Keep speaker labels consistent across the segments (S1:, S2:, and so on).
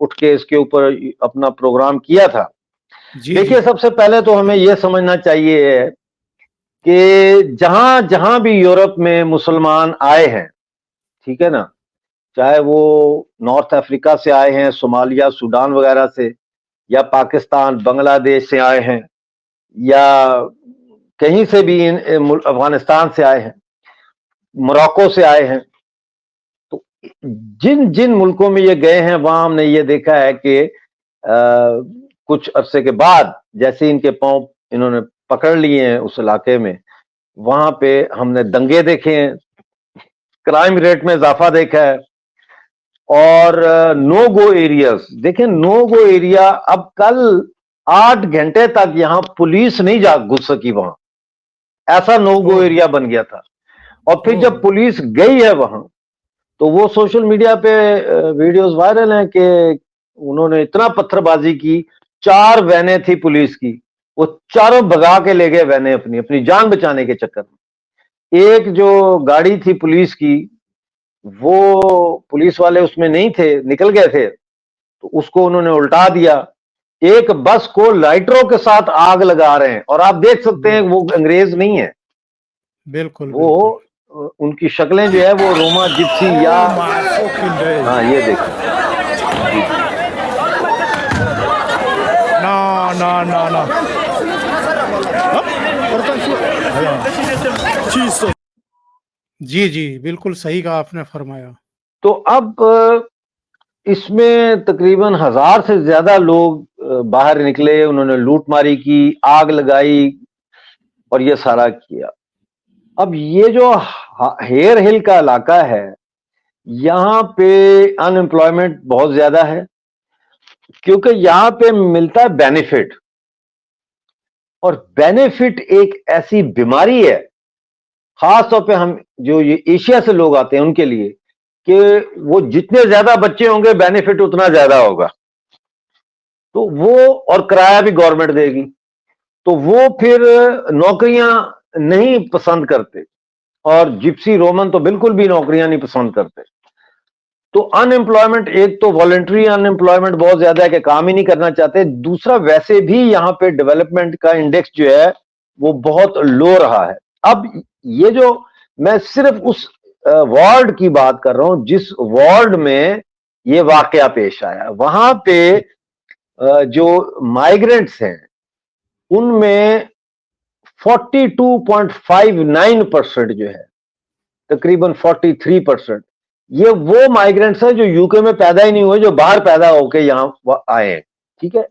S1: اٹھ کے اس کے اوپر اپنا پروگرام کیا تھا.
S2: جی
S1: دیکھیے
S2: جی
S1: سب سے پہلے تو ہمیں یہ سمجھنا چاہیے کہ جہاں جہاں بھی یورپ میں مسلمان آئے ہیں، ٹھیک ہے نا، چاہے وہ نارتھ افریقہ سے آئے ہیں، صومالیہ، سوڈان وغیرہ سے، یا پاکستان، بنگلہ دیش سے آئے ہیں، یا کہیں سے بھی افغانستان سے آئے ہیں، موراکو سے آئے ہیں، تو جن جن ملکوں میں یہ گئے ہیں وہاں ہم نے یہ دیکھا ہے کہ کچھ عرصے کے بعد جیسے ان کے پاؤں انہوں نے پکڑ لیے ہیں اس علاقے میں، وہاں پہ ہم نے دنگے دیکھے ہیں، کرائم ریٹ میں اضافہ دیکھا ہے، اور نو گو ایریاز دیکھیں. نو گو ایریا، اب کل 8 گھنٹے تک یہاں پولیس نہیں جا گھس سکی، وہاں ایسا نو گو
S2: اوہ
S1: ایریا بن گیا تھا. اور پھر
S2: اوہ
S1: جب پولیس گئی ہے وہاں تو وہ سوشل میڈیا پہ ویڈیوز وائرل ہیں کہ انہوں نے اتنا پتھر بازی کی، 4 وینیں تھی پولیس کی، وہ چاروں بھگا کے لے گئے وینیں اپنی اپنی جان بچانے کے چکر میں. ایک جو گاڑی تھی پولیس کی، وہ پولیس والے اس میں نہیں تھے، نکل گئے تھے، تو اس کو انہوں نے الٹا دیا. ایک بس کو لائٹروں کے ساتھ آگ لگا رہے ہیں، اور آپ دیکھ سکتے ہیں وہ انگریز نہیں ہے،
S2: بالکل
S1: وہ
S2: بالکل.
S1: ان کی شکلیں جو ہے وہ روما جپسی یا
S2: Oh my fucking days.
S1: ہاں یہ دیکھیں. جی جی
S2: No, no, no, no. جی جی بالکل صحیح کہا آپ نے فرمایا.
S1: تو اب اس میں تقریباً 1000 سے زیادہ لوگ باہر نکلے، انہوں نے لوٹ ماری کی، آگ لگائی اور یہ سارا کیا. اب یہ جو ہیر ہل کا علاقہ ہے، یہاں پہ ان امپلائمنٹ بہت زیادہ ہے، کیونکہ یہاں پہ ملتا ہے بینیفٹ، اور بینیفٹ ایک ایسی بیماری ہے خاص طور پہ ہم جو یہ ایشیا سے لوگ آتے ہیں ان کے لیے، کہ وہ جتنے زیادہ بچے ہوں گے بینیفٹ اتنا زیادہ ہوگا، تو وہ اور کرایہ بھی گورنمنٹ دے گی، تو وہ پھر نوکریاں نہیں پسند کرتے، اور جپسی رومن تو بالکل بھی نوکریاں نہیں پسند کرتے. تو ان امپلائمنٹ، ایک تو والنٹری ان امپلائمنٹ بہت زیادہ ہے کہ کام ہی نہیں کرنا چاہتے، دوسرا ویسے بھی یہاں پہ ڈیولپمنٹ کا انڈیکس جو ہے وہ بہت لو رہا ہے. اب یہ جو میں صرف اس وارڈ کی بات کر رہا ہوں جس وارڈ میں یہ واقعہ پیش آیا، وہاں پہ جو مائیگرنٹس ہیں ان میں 42.59% جو ہے، تقریباً 43%، یہ وہ مائیگرنٹس ہیں جو یو کے میں پیدا ہی نہیں ہوئے، جو باہر پیدا ہو کے یہاں آئے ہیں. ٹھیک ہے،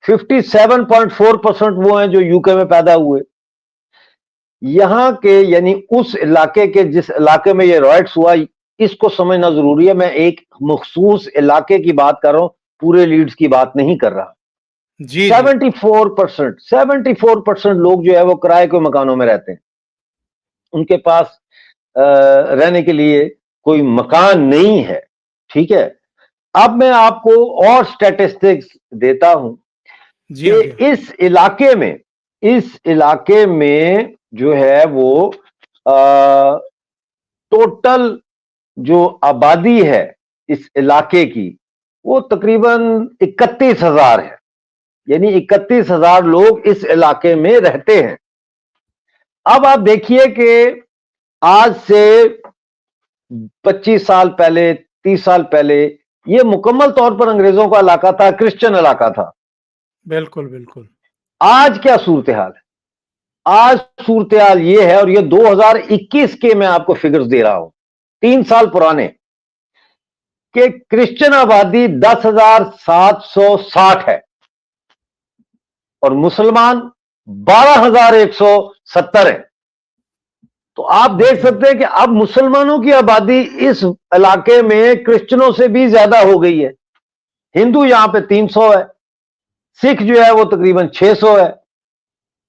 S1: 57.4% وہ ہیں جو یو کے میں پیدا ہوئے. یہاں کے یعنی اس علاقے کے جس علاقے میں یہ رائٹس ہوا، اس کو سمجھنا ضروری ہے. میں ایک مخصوص علاقے کی بات کر رہا ہوں، پورے لیڈز کی بات نہیں کر رہا.
S2: جی جی
S1: 74% لوگ جو ہے وہ کرائے کے مکانوں میں رہتے ہیں، ان کے پاس رہنے کے لیے کوئی مکان نہیں ہے. ٹھیک ہے، اب میں آپ کو اور سٹیٹسٹکس دیتا ہوں
S2: جی
S1: کہ
S2: آگے.
S1: اس علاقے میں جو ہے وہ ٹوٹل جو آبادی ہے اس علاقے کی وہ تقریباً 31,000 ہے، یعنی 31,000 لوگ اس علاقے میں رہتے ہیں. اب آپ دیکھیے کہ آج سے 25 سال پہلے، 30 سال پہلے یہ مکمل طور پر انگریزوں کا علاقہ تھا، کرسچن علاقہ تھا.
S2: بالکل بالکل.
S1: آج کیا صورتحال ہے؟ آج صورتحال یہ ہے، اور یہ 2021 کے میں آپ کو فگرز دے رہا ہوں، 3 سال پرانے، کہ کرسچن آبادی 10,760 ہے اور مسلمان 12,170 ہے. تو آپ دیکھ سکتے ہیں کہ اب مسلمانوں کی آبادی اس علاقے میں کرسچنوں سے بھی زیادہ ہو گئی ہے. ہندو یہاں پہ 300 ہے، سکھ جو ہے وہ تقریباً 600 ہے،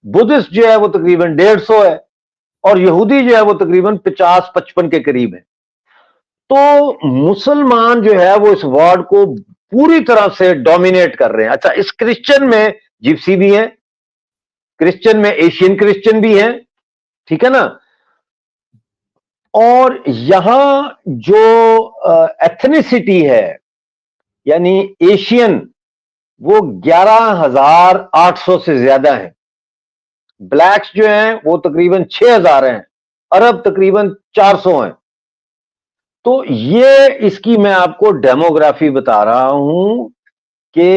S1: بدھسٹ جو ہے وہ تقریباً 150 ہے، اور یہودی جو ہے وہ تقریباً 50-55 کے قریب ہے. تو مسلمان جو ہے وہ اس وارڈ کو پوری طرح سے ڈومینیٹ کر رہے ہیں. اچھا، اس کرسچن میں جپسی بھی ہیں، کرسچن میں ایشین کرسچن بھی ہیں، ٹھیک ہے نا. اور یہاں جو ایتھنیسٹی ہے یعنی ایشین وہ 11,800 سے زیادہ ہیں، بلیکس جو ہیں وہ تقریباً 6,000 ہیں، عرب تقریباً 400 ہیں. تو یہ اس کی میں آپ کو ڈیموگرافی بتا رہا ہوں کہ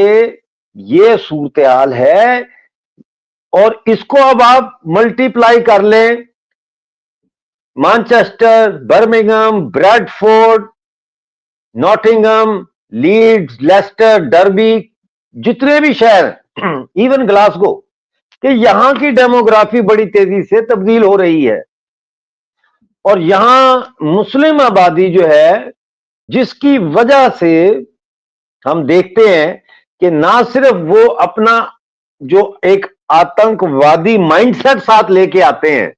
S1: یہ صورتحال ہے. اور اس کو اب آپ ملٹی پلائی کر لیں، Manchester, Birmingham, Bradford, Nottingham, Leeds, Leicester, Derby, جتنے بھی شہر ایون گلاسگو، کہ یہاں کی ڈیموگرافی بڑی تیزی سے تبدیل ہو رہی ہے. اور یہاں مسلم آبادی جو ہے، جس کی وجہ سے ہم دیکھتے ہیں کہ نہ صرف وہ اپنا جو ایک آتنک وادی مائنڈ سیٹ ساتھ لے کے آتے ہیں،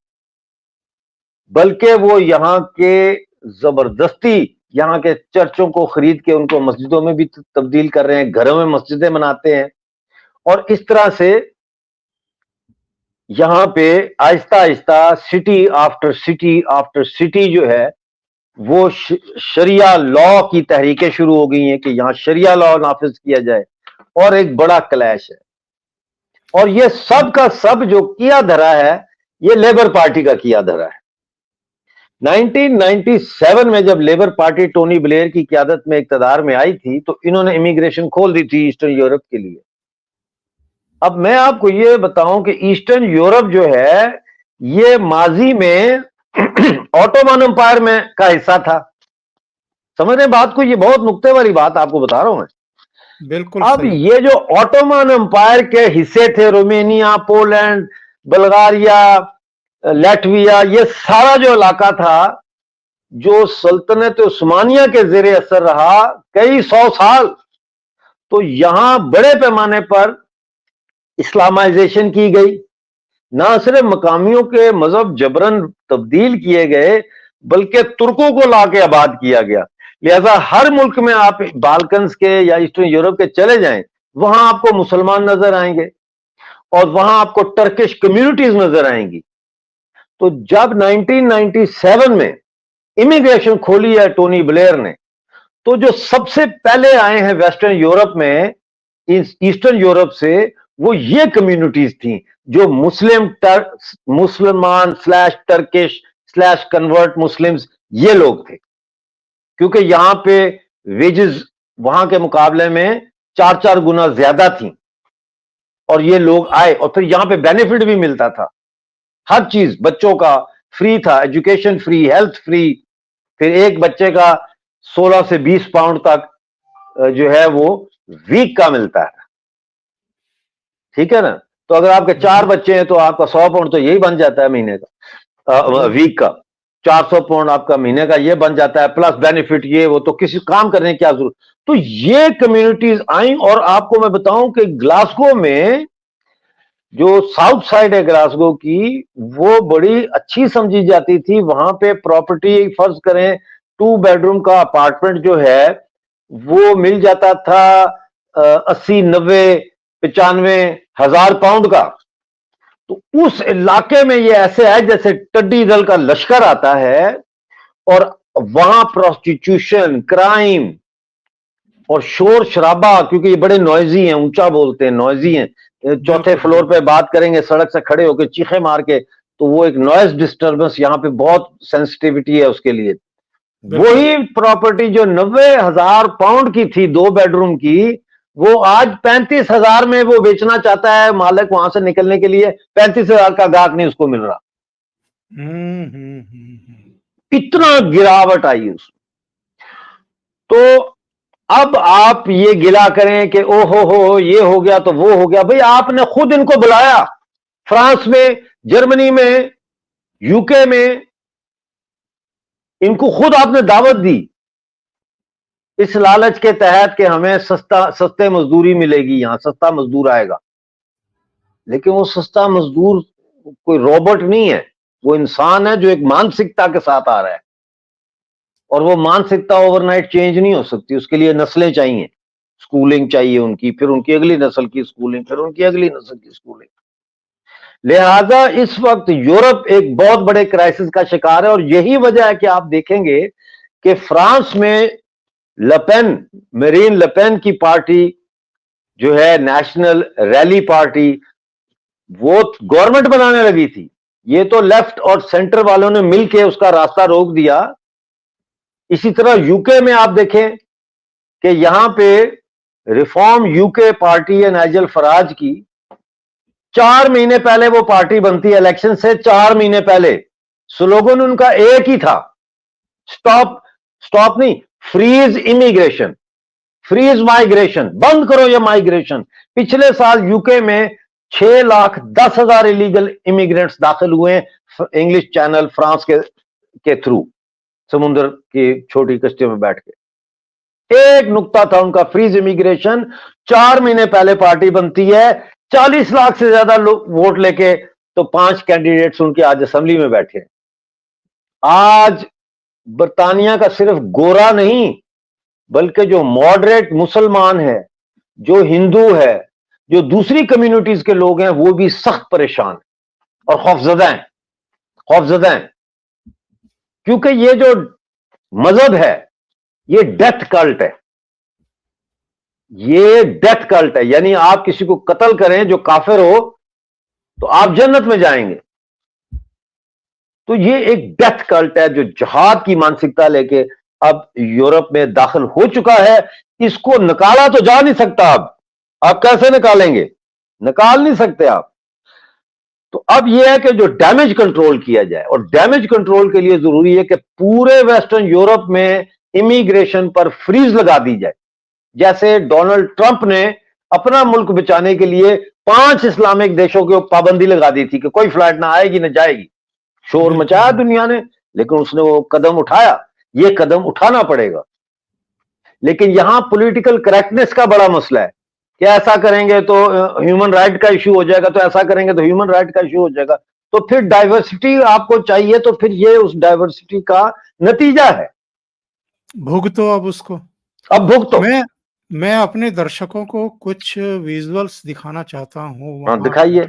S1: بلکہ وہ یہاں کے زبردستی یہاں کے چرچوں کو خرید کے ان کو مسجدوں میں بھی تبدیل کر رہے ہیں، گھروں میں مسجدیں بناتے ہیں. اور اس طرح سے یہاں پہ آہستہ آہستہ city after city after city جو ہے وہ شریعہ لا کی تحریکیں شروع ہو گئی ہیں کہ یہاں شریعہ لا نافذ کیا جائے. اور ایک بڑا کلیش ہے. اور یہ سب کا سب جو کیا دھرا ہے، یہ لیبر پارٹی کا کیا دھرا ہے. 1997 میں جب لیبر پارٹی ٹونی بلیئر کی قیادت میں اقتدار میں آئی تھی تو انہوں نے امیگریشن کھول دی تھی ایسٹرن یورپ کے لیے. اب میں آپ کو یہ بتاؤں کہ ایسٹرن یورپ جو ہے یہ ماضی میں آٹومان امپائر میں کا حصہ تھا. سمجھ رہے ہیں بات کو؟ یہ بہت نقطے والی بات آپ کو بتا رہا ہوں میں.
S2: بالکل
S1: اب
S2: صحیح.
S1: یہ جو آٹومان امپائر کے حصے تھے، رومینیا، پولینڈ، بلغاریہ، لیٹویا، یہ سارا جو علاقہ تھا جو سلطنت عثمانیہ کے زیر اثر رہا کئی 100 سال، تو یہاں بڑے پیمانے پر اسلامائزیشن کی گئی. نہ صرف مقامیوں کے مذہب جبرن تبدیل کیے گئے بلکہ ترکوں کو لا کے آباد کیا گیا. لہذا ہر ملک میں آپ بالکنز کے یا ایسٹرن یورپ کے چلے جائیں، وہاں آپ کو مسلمان نظر آئیں گے اور وہاں آپ کو ٹرکش کمیونٹیز نظر آئیں گی. تو جب 1997 میں امیگریشن کھولی ہے ٹونی بلیئر نے، تو جو سب سے پہلے آئے ہیں ویسٹرن یورپ میں ایسٹرن یورپ سے، وہ یہ کمیونٹیز تھیں جو مسلمان slash Turkish slash convert Muslims یہ لوگ تھے. کیونکہ یہاں پہ ویجز وہاں کے مقابلے میں 4 گنا زیادہ تھیں، اور یہ لوگ آئے اور پھر یہاں پہ بینیفٹ بھی ملتا تھا. ہر چیز بچوں کا فری تھا، ایجوکیشن فری، ہیلتھ فری. پھر ایک بچے کا 16 سے 20 پاؤنڈ تک جو ہے وہ ویک کا ملتا ہے. ٹھیک ہے نا؟ تو اگر آپ کے 4 بچے ہیں تو آپ کا 100 پاؤنڈ تو یہی بن جاتا ہے مہینے کا، ویک کا 400 پاؤنڈ آپ کا مہینے کا یہ بن جاتا ہے، پلس بینیفٹ یہ وہ. تو کسی کام کرنے کی کیا ضرورت؟ تو یہ کمیونٹیز آئیں. اور آپ کو میں بتاؤں کہ گلاسگو میں جو ساؤتھ سائڈ ہے گلاسگو کی، وہ بڑی اچھی سمجھی جاتی تھی. وہاں پہ پراپرٹی فرض کریں 2 بیڈروم کا اپارٹمنٹ جو ہے وہ مل جاتا تھا 80، 90، 95 ہزار پاؤنڈ کا. تو اس علاقے میں یہ ایسے ہے جیسے ٹڈی دل کا لشکر آتا ہے. اور وہاں پروسٹیٹیوشن، کرائم اور شور شرابہ، کیونکہ یہ بڑے نوائزی ہیں، اونچا بولتے ہیں، نوائزی ہیں. 4تھے فلور پہ بات کریں گے سڑک سے کھڑے ہو کے چیخے مار کے، تو وہ ایک نوائز ڈسٹربنس یہاں پہ بہت سینسٹیوٹی ہے اس کے لیے. وہی پراپرٹی جو 90,000 پاؤنڈ کی تھی 2 بیڈروم کی، وہ آج 35,000 میں وہ بیچنا چاہتا ہے. مالک وہاں سے نکلنے کے لیے 35,000 کا گاہک نہیں اس کو مل رہا. اتنا گراوٹ آئی اس میں. تو اب آپ یہ گلا کریں کہ او ہو یہ ہو گیا تو وہ ہو گیا. بھئی آپ نے خود ان کو بلایا، فرانس میں، جرمنی میں، یو کے میں، ان کو خود آپ نے دعوت دی اس لالچ کے تحت کہ ہمیں سستے مزدوری ملے گی، یہاں سستا مزدور آئے گا. لیکن وہ سستا مزدور کوئی روبوٹ نہیں ہے، وہ انسان ہے جو ایک مانسکتا کے ساتھ آ رہا ہے. اور وہ مانسکتا اوور نائٹ چینج نہیں ہو سکتی، اس کے لیے نسلیں چاہیے، سکولنگ چاہیے ان کی، پھر ان کی اگلی نسل کی سکولنگ، پھر ان کی اگلی نسل کی سکولنگ. لہذا اس وقت یورپ ایک بہت بڑے کرائسس کا شکار ہے. اور یہی وجہ ہے کہ آپ دیکھیں گے کہ فرانس میں لپین، مرین لپین کی پارٹی جو ہے نیشنل ریلی پارٹی، وہ گورنمنٹ بنانے لگی تھی. یہ تو لیفٹ اور سینٹر والوں نے مل کے اس کا راستہ روک دیا. اسی طرح یو کے میں آپ دیکھیں کہ یہاں پہ ریفارم یو کے پارٹی ہے نائجل فراج کی، 4 مہینے پہلے وہ پارٹی بنتی ہے الیکشن سے 4 مہینے پہلے. سلوگن ان کا ایک ہی تھا، سٹاپ نہیں، فریز امیگریشن، فریز مائگریشن، بند کرو یہ مائگریشن. پچھلے سال یو کے میں 6,10,000 الیگل امیگرینٹس داخل ہوئے ہیں انگلش چینل فرانس کے تھرو، سمندر کی چھوٹی کشتیوں میں بیٹھ کے. ایک نقطہ تھا ان کا، فریز امیگریشن. 4 مہینے پہلے پارٹی بنتی ہے، 40 لاکھ سے زیادہ لوگ ووٹ لے کے، تو 5 کینڈیڈیٹس ان کے آج اسمبلی میں بیٹھے ہیں. آج برطانیہ کا صرف گورا نہیں بلکہ جو ماڈریٹ مسلمان ہے، جو ہندو ہے، جو دوسری کمیونٹیز کے لوگ ہیں، وہ بھی سخت پریشان ہیں اور خوفزدہ ہیں. کیونکہ یہ جو مذہب ہے یہ ڈیتھ کلٹ ہے، یہ ڈیتھ کلٹ ہے. یعنی آپ کسی کو قتل کریں جو کافر ہو تو آپ جنت میں جائیں گے. تو یہ ایک ڈیتھ کلٹ ہے جو جہاد کی مانسکتا لے کے اب یورپ میں داخل ہو چکا ہے. اس کو نکالا تو جا نہیں سکتا. اب آپ کیسے نکالیں گے؟ نکال نہیں سکتے آپ. تو اب یہ ہے کہ جو ڈیمیج کنٹرول کیا جائے، اور ڈیمیج کنٹرول کے لیے ضروری ہے کہ پورے ویسٹرن یورپ میں امیگریشن پر فریز لگا دی جائے. جیسے ڈونلڈ ٹرمپ نے اپنا ملک بچانے کے لیے 5 اسلامک دیشوں کی پابندی لگا دی تھی کہ کوئی فلائٹ نہ آئے گی نہ جائے گی. شور مچایا دنیا نے، لیکن اس نے وہ قدم اٹھایا. یہ قدم اٹھانا پڑے گا. لیکن یہاں پولیٹیکل کریکٹنس کا بڑا مسئلہ ہے کہ ایسا کریں گے تو ہیومن رائٹ کا ایشو ہو جائے گا، تو ایسا کریں گے تو ہیومن رائٹ کا ایشو ہو جائے گا. تو پھر ڈائیورسٹی آپ کو چاہیے، تو پھر یہ اس ڈائیورسٹی کا نتیجہ ہے.
S2: بھگتو اب اس کو.
S1: اب بھگتو.
S2: میں اپنے درشکوں کو کچھ ویژولز دکھانا چاہتا ہوں.
S1: ہاں دکھائیے.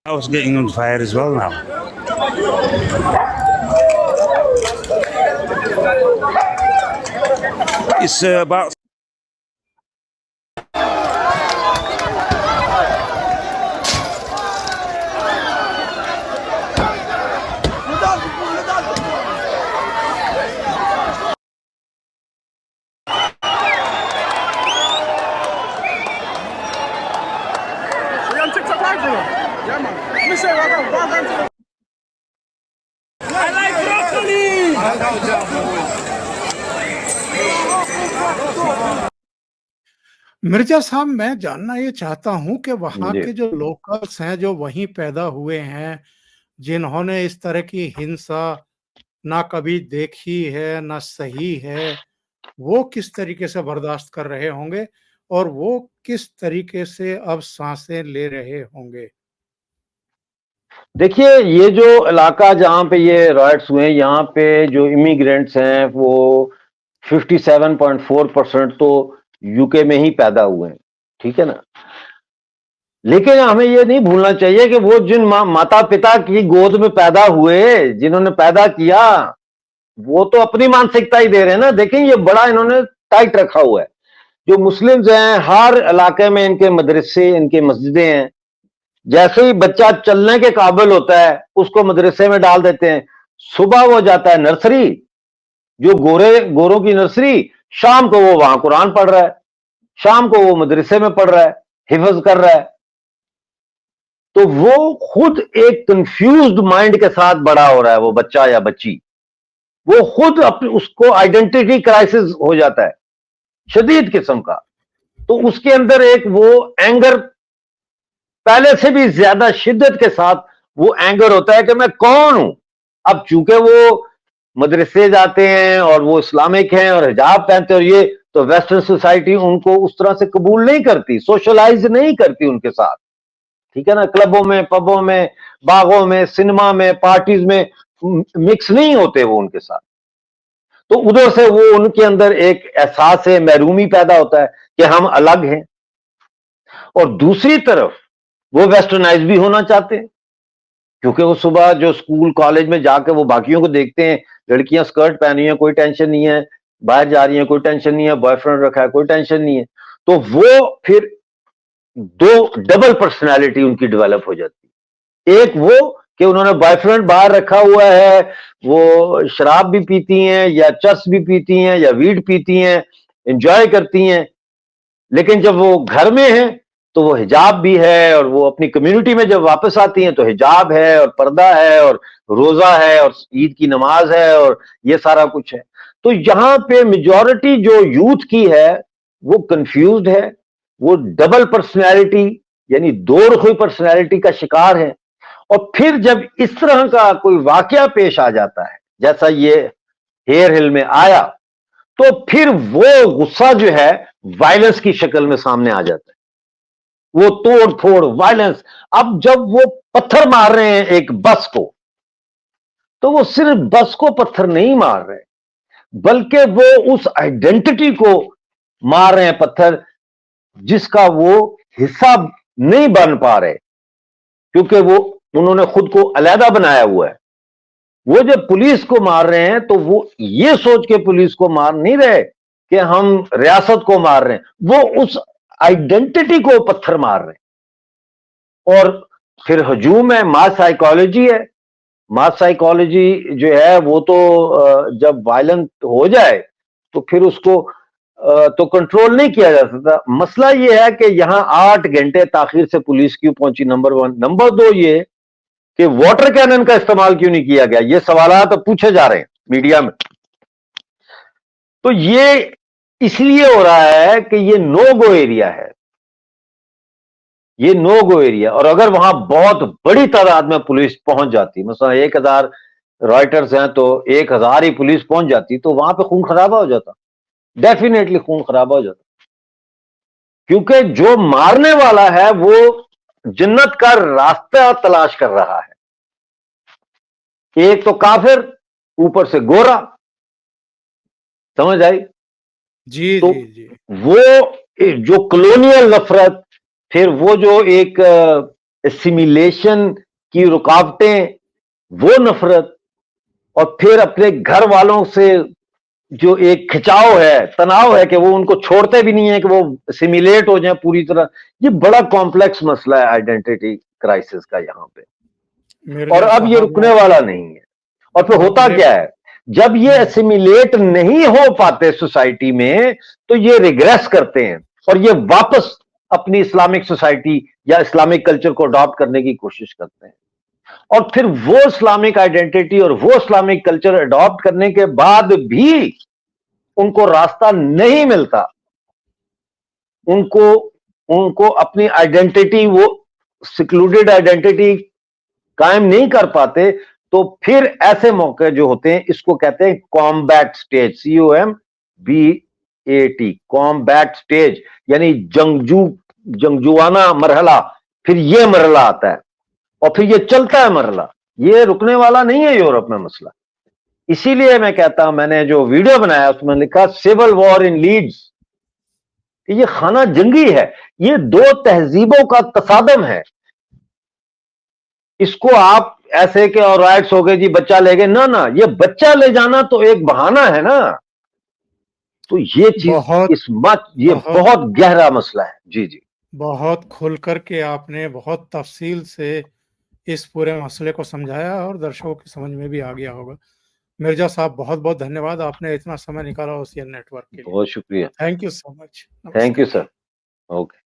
S3: I was getting on fire as well now. It's about
S2: Mirza صاحب، میں جاننا یہ چاہتا ہوں کہ وہاں کے جو لوکلز ہیں جو وہیں پیدا ہوئے ہیں، جنہوں نے اس طرح کی ہنسا نہ کبھی دیکھی ہے نہ صحیح ہے، وہ کس طریقے سے برداشت کر رہے ہوں گے اور وہ کس طریقے سے اب سانسیں لے رہے ہوں گے؟
S1: دیکھیے، یہ جو علاقہ جہاں پہ یہ رائٹس ہوئے ہیں، یہاں پہ جو امیگرینٹس ہیں وہ 57.4% تو یو کے میں ہی پیدا ہوئے ہیں. ٹھیک ہے نا. لیکن ہمیں یہ نہیں بھولنا چاہیے کہ وہ جن ماتا پتا کی گود میں پیدا ہوئے، جنہوں نے پیدا کیا، وہ تو اپنی مانسکتا ہی دے رہے ہیں نا. دیکھیں یہ بڑا انہوں نے ٹائٹ رکھا ہوا ہے. جو مسلمز ہیں ہر علاقے میں ان کے مدرسے، ان کے مسجدیں ہیں. جیسے ہی بچہ چلنے کے قابل ہوتا ہے اس کو مدرسے میں ڈال دیتے ہیں. صبح وہ جاتا ہے نرسری، جو گوروں کی نرسری، شام کو وہ وہاں قرآن پڑھ رہا ہے، شام کو وہ مدرسے میں پڑھ رہا ہے، حفظ کر رہا ہے. تو وہ خود ایک کنفیوزڈ مائنڈ کے ساتھ بڑا ہو رہا ہے وہ بچہ یا بچی. وہ خود اس کو آئیڈینٹی کرائسس ہو جاتا ہے شدید قسم کا. تو اس کے اندر ایک وہ اینگر، پہلے سے بھی زیادہ شدت کے ساتھ وہ اینگر ہوتا ہے کہ میں کون ہوں. اب چونکہ وہ مدرسے جاتے ہیں اور وہ اسلامک ہیں اور حجاب پہنتے ہیں، اور یہ تو ویسٹرن سوسائٹی ان کو اس طرح سے قبول نہیں کرتی، سوشلائز نہیں کرتی ان کے ساتھ. ٹھیک ہے نا. کلبوں میں، پبوں میں، باغوں میں، سنیما میں، پارٹیز میں مکس نہیں ہوتے وہ ان کے ساتھ. تو ادھر سے وہ ان کے اندر ایک احساس محرومی پیدا ہوتا ہے کہ ہم الگ ہیں. اور دوسری طرف وہ ویسٹرنائز بھی ہونا چاہتے ہیں، کیونکہ وہ صبح جو اسکول کالج میں جا کے وہ باقیوں کو دیکھتے ہیں، لڑکیاں اسکرٹ پہنی ہیں، کوئی ٹینشن نہیں ہے، باہر جا رہی ہیں، کوئی ٹینشن نہیں ہے، بوائے فرینڈ رکھا ہے، کوئی ٹینشن نہیں ہے، تو وہ پھر دو ڈبل پرسنالٹی ان کی ڈیولپ ہو جاتی. ایک وہ کہ انہوں نے بوائے فرینڈ باہر رکھا ہوا ہے، وہ شراب بھی پیتی ہیں یا چرس بھی پیتی ہیں یا ویڈ پیتی ہیں، انجوائے کرتی ہیں، لیکن جب وہ گھر میں ہیں تو وہ حجاب بھی ہے، اور وہ اپنی کمیونٹی میں جب واپس آتی ہیں تو حجاب ہے اور پردہ ہے اور روزہ ہے اور عید کی نماز ہے اور یہ سارا کچھ ہے. تو یہاں پہ میجورٹی جو یوتھ کی ہے وہ کنفیوزڈ ہے، وہ ڈبل پرسنالٹی یعنی دو رخی پرسنالٹی کا شکار ہے. اور پھر جب اس طرح کا کوئی واقعہ پیش آ جاتا ہے جیسا یہ ہیئر ہل میں آیا، تو پھر وہ غصہ جو ہے وائلنس کی شکل میں سامنے آ جاتا ہے، وہ توڑ پھوڑ وائلنس. اب جب وہ پتھر مار رہے ہیں ایک بس کو، تو وہ صرف بس کو پتھر نہیں مار رہے، بلکہ وہ اس آئیڈینٹی کو مار رہے ہیں پتھر جس کا وہ حصہ نہیں بن پا رہے، کیونکہ وہ انہوں نے خود کو علیحدہ بنایا ہوا ہے. وہ جب پولیس کو مار رہے ہیں تو وہ یہ سوچ کے پولیس کو مار نہیں رہے کہ ہم ریاست کو مار رہے ہیں، وہ اس آئیڈینٹی کو پتھر مار رہے ہیں. اور پھر ہجوم ہے، ماس سائیکالوجی ہے. ماس سائیکالوجی جو ہے وہ تو جب وائلنٹ ہو جائے تو پھر اس کو تو کنٹرول نہیں کیا جا سکتا. مسئلہ یہ ہے کہ یہاں 8 گھنٹے تاخیر سے پولیس کیوں پہنچی، نمبر 1. نمبر 2 یہ کہ واٹر کینن کا استعمال کیوں نہیں کیا گیا. یہ سوالات اب پوچھے جا رہے ہیں میڈیا میں. تو یہ اس لیے ہو رہا ہے کہ یہ نو گو ایریا ہے، یہ نو گو ایریا. اور اگر وہاں بہت بڑی تعداد میں پولیس پہنچ جاتی، مثلا 1000 رائٹرز ہیں تو 1000 ہی پولیس پہنچ جاتی، تو وہاں پہ خون خرابہ ہو جاتا، ڈیفینیٹلی خون خرابہ ہو جاتا. کیونکہ جو مارنے والا ہے وہ جنت کا راستہ تلاش کر رہا ہے. ایک تو کافر، اوپر سے گورا، سمجھ آئی؟
S2: جی
S1: تو
S2: جی جی
S1: وہ جو کلونیل نفرت، پھر وہ جو ایک اسیمیلیشن کی رکاوٹیں، وہ نفرت، اور پھر اپنے گھر والوں سے جو ایک کھچاؤ ہے، تناؤ ہے کہ وہ ان کو چھوڑتے بھی نہیں ہیں کہ وہ اسیمیلیٹ ہو جائیں پوری طرح. یہ بڑا کمپلیکس مسئلہ ہے آئیڈینٹی کرائسس کا یہاں پہ، اور
S2: مرزا
S1: اب یہ
S2: صاحب
S1: رکنے والا نہیں ہے. اور پھر ہوتا
S2: اپنے
S1: کیا ہے، جب یہ اسیمیلیٹ نہیں ہو پاتے سوسائٹی میں تو یہ ریگریس کرتے ہیں اور یہ واپس اپنی اسلامک سوسائٹی یا اسلامک کلچر کو اڈاپٹ کرنے کی کوشش کرتے ہیں. اور پھر وہ اسلامک آئیڈینٹی اور وہ اسلامک کلچر اڈاپٹ کرنے کے بعد بھی ان کو راستہ نہیں ملتا، ان کو اپنی آئیڈینٹی، وہ سیکلوڈیڈ آئیڈینٹی قائم نہیں کر پاتے. تو پھر ایسے موقع جو ہوتے ہیں اس کو کہتے ہیں combat stage, COMBAT، combat stage, یعنی جنگجوانہ مرحلہ. پھر یہ مرحلہ آتا ہے اور پھر یہ چلتا ہے مرحلہ، یہ رکنے والا نہیں ہے یورپ میں مسئلہ. اسی لیے میں کہتا ہوں، میں نے جو ویڈیو بنایا اس میں لکھا سول وار ان لیڈز، کہ یہ خانہ جنگی ہے، یہ 2 تہذیبوں کا تصادم ہے. اس کو آپ ایسے کہ اور رائٹس ہو گئے جی بچہ لے گئے، نہ یہ بچہ لے جانا تو ایک بہانہ ہے نا. تو یہ چیز یہ بہت گہرا مسئلہ ہے. جی جی
S2: بہت کھل کر کے آپ نے بہت تفصیل سے اس پورے مسئلے کو سمجھایا اور درشکوں کی سمجھ میں بھی آ گیا ہوگا. مرزا صاحب بہت بہت دھنیہ واد، آپ نے اتنا سمے نکالا OCN نیٹ ورک کے لیے.
S1: بہت شکریہ.
S2: Thank you so much.
S1: Thank you sir. Okay.